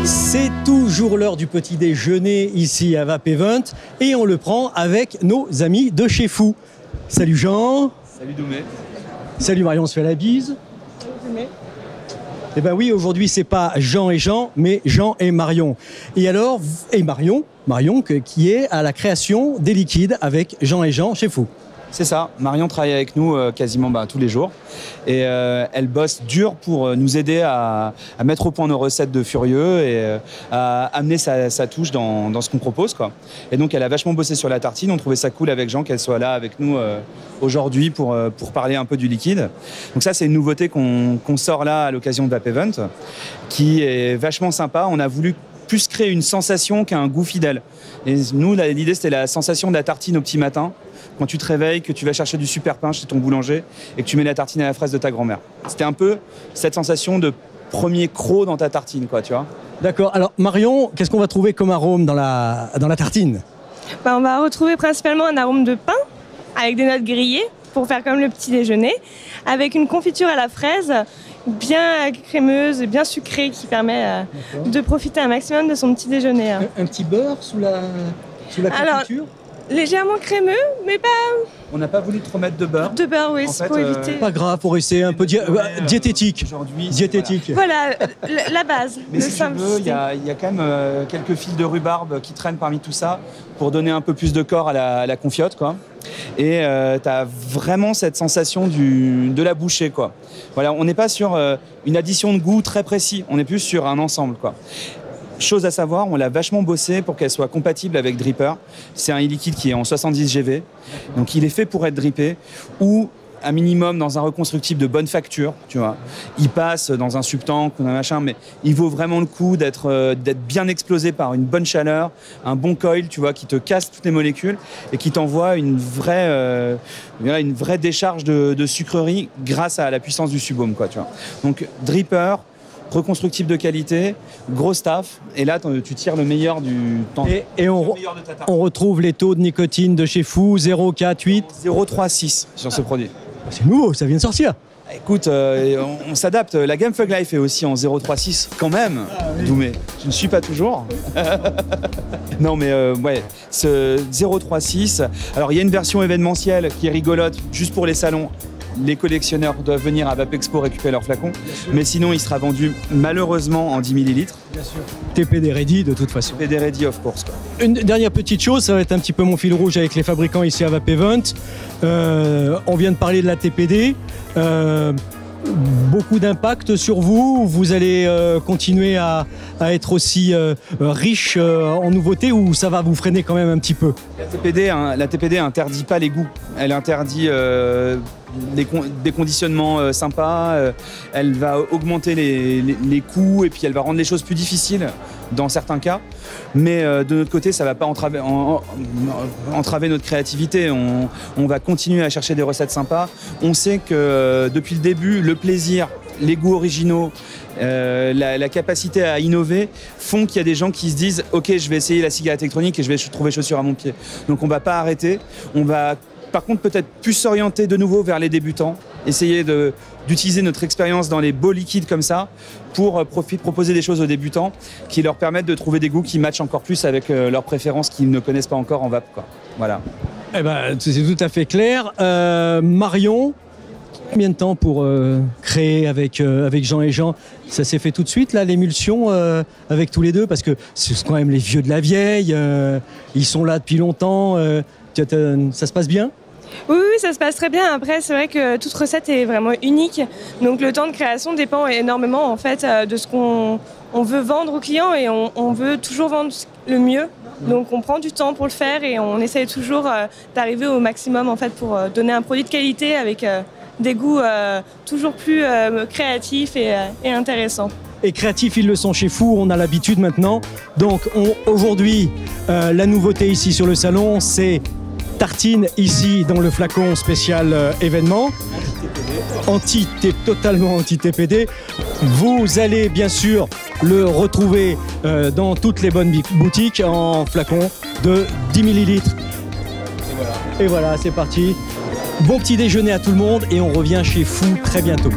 C'est toujours l'heure du petit déjeuner ici à Vape Event et on le prend avec nos amis de chez Fou. Salut Jean. Salut Doumé. Salut Marion, on se fait la bise. Salut Doumé. Eh ben oui, aujourd'hui c'est pas Jean et Jean, mais Jean et Marion. Et alors, et Marion qui est à la création des liquides avec Jean et Jean chez Fou. C'est ça, Marion travaille avec nous quasiment tous les jours et elle bosse dur pour nous aider à mettre au point nos recettes de Furieux et à amener sa touche dans ce qu'on propose, quoi. Et donc elle a vachement bossé sur la tartine, on trouvait ça cool avec Jean qu'elle soit là avec nous aujourd'hui pour parler un peu du liquide. Donc ça c'est une nouveauté qu'on sort là à l'occasion de Vape Event qui est vachement sympa. On a voulu plus créer une sensation qu'un goût fidèle. Et nous, l'idée, c'était la sensation de la tartine au petit matin, quand tu te réveilles, que tu vas chercher du super pain chez ton boulanger et que tu mets la tartine à la fraise de ta grand-mère. C'était un peu cette sensation de premier croc dans ta tartine, quoi, tu vois. D'accord. Alors, Marion, qu'est-ce qu'on va trouver comme arôme dans la tartine ? On va retrouver principalement un arôme de pain avec des notes grillées pour faire comme le petit déjeuner, avec une confiture à la fraise bien crémeuse et bien sucrée qui permet de profiter un maximum de son petit déjeuner. Un petit beurre sous la confiture ? Légèrement crémeux, mais pas... On n'a pas voulu trop mettre de beurre. De beurre, oui, c'est pour éviter. Pas grave, pour essayer un peu diététique. Aujourd'hui, diététique. Voilà, la base. Mais si tu veux, il y a quand même quelques fils de rhubarbe qui traînent parmi tout ça pour donner un peu plus de corps à la confiote, quoi. Et tu as vraiment cette sensation de la bouchée, quoi. Voilà, on n'est pas sur une addition de goût très précis, on est plus sur un ensemble, quoi. Chose à savoir, on l'a vachement bossé pour qu'elle soit compatible avec Dripper. C'est un e-liquide qui est en 70 GV, donc il est fait pour être drippé ou un minimum dans un reconstructible de bonne facture, tu vois. Il passe dans un subtank ou un machin, mais il vaut vraiment le coup d'être bien explosé par une bonne chaleur, un bon coil, tu vois, qui te casse toutes les molécules et qui t'envoie une vraie décharge de sucrerie grâce à la puissance du subaume, quoi, tu vois. Donc Dripper, reconstructible de qualité, gros staff, et là tu tires le meilleur du temps. Et on retrouve les taux de nicotine de chez Fou, 0, 4, 8. 0,36 sur ce produit. C'est nouveau, ça vient de sortir. Écoute, on s'adapte. La gamme Fug Life est aussi en 0,36 quand même, Doumé. Je ne suis pas toujours. Non mais ouais, ce 0,36. Alors il y a une version événementielle qui est rigolote, juste pour les salons. Les collectionneurs doivent venir à Vape Expo récupérer leur flacon, mais sinon il sera vendu malheureusement en 10 ml. Bien sûr. TPD ready de toute façon. TPD ready of course, quoi. Une dernière petite chose, ça va être un petit peu mon fil rouge avec les fabricants ici à Vape Event. On vient de parler de la TPD. Beaucoup d'impact sur vous. Vous allez continuer à être aussi riche en nouveautés ou ça va vous freiner quand même un petit peu ? La TPD interdit pas les goûts. Elle interdit des conditionnements sympas. Elle va augmenter les coûts et puis elle va rendre les choses plus difficiles dans certains cas. Mais de notre côté, ça ne va pas entraver notre créativité. On va continuer à chercher des recettes sympas. On sait que depuis le début, le plaisir, les goûts originaux, la capacité à innover font qu'il y a des gens qui se disent « Ok, je vais essayer la cigarette électronique et je vais trouver chaussures à mon pied ». Donc on ne va pas arrêter. On va par contre peut-être plus s'orienter de nouveau vers les débutants, essayer d'utiliser notre expérience dans les beaux liquides comme ça pour proposer des choses aux débutants qui leur permettent de trouver des goûts qui matchent encore plus avec leurs préférences qu'ils ne connaissent pas encore en vape, quoi. Voilà. Eh ben, c'est tout à fait clair. Marion, combien de temps pour créer avec Jean et Jean ? Ça s'est fait tout de suite, là, l'émulsion avec tous les deux, parce que c'est quand même les vieux de la vieille, ils sont là depuis longtemps. Ça se passe bien ? Oui, ça se passe très bien. Après, c'est vrai que toute recette est vraiment unique. Donc le temps de création dépend énormément en fait de ce qu'on veut vendre aux clients et on veut toujours vendre le mieux. Donc on prend du temps pour le faire et on essaye toujours d'arriver au maximum en fait pour donner un produit de qualité avec des goûts toujours plus créatifs et intéressants. Et créatifs, ils le sont chez Fou, on a l'habitude maintenant. Donc aujourd'hui, la nouveauté ici sur le salon, c'est tartine ici dans le flacon spécial événement. Totalement anti-TPD. Vous allez bien sûr le retrouver dans toutes les bonnes boutiques en flacon de 10 ml. Et voilà, c'est parti. Bon petit déjeuner à tout le monde et on revient chez Fou très bientôt.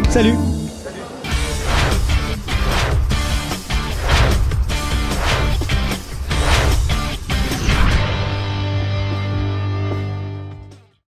Salut!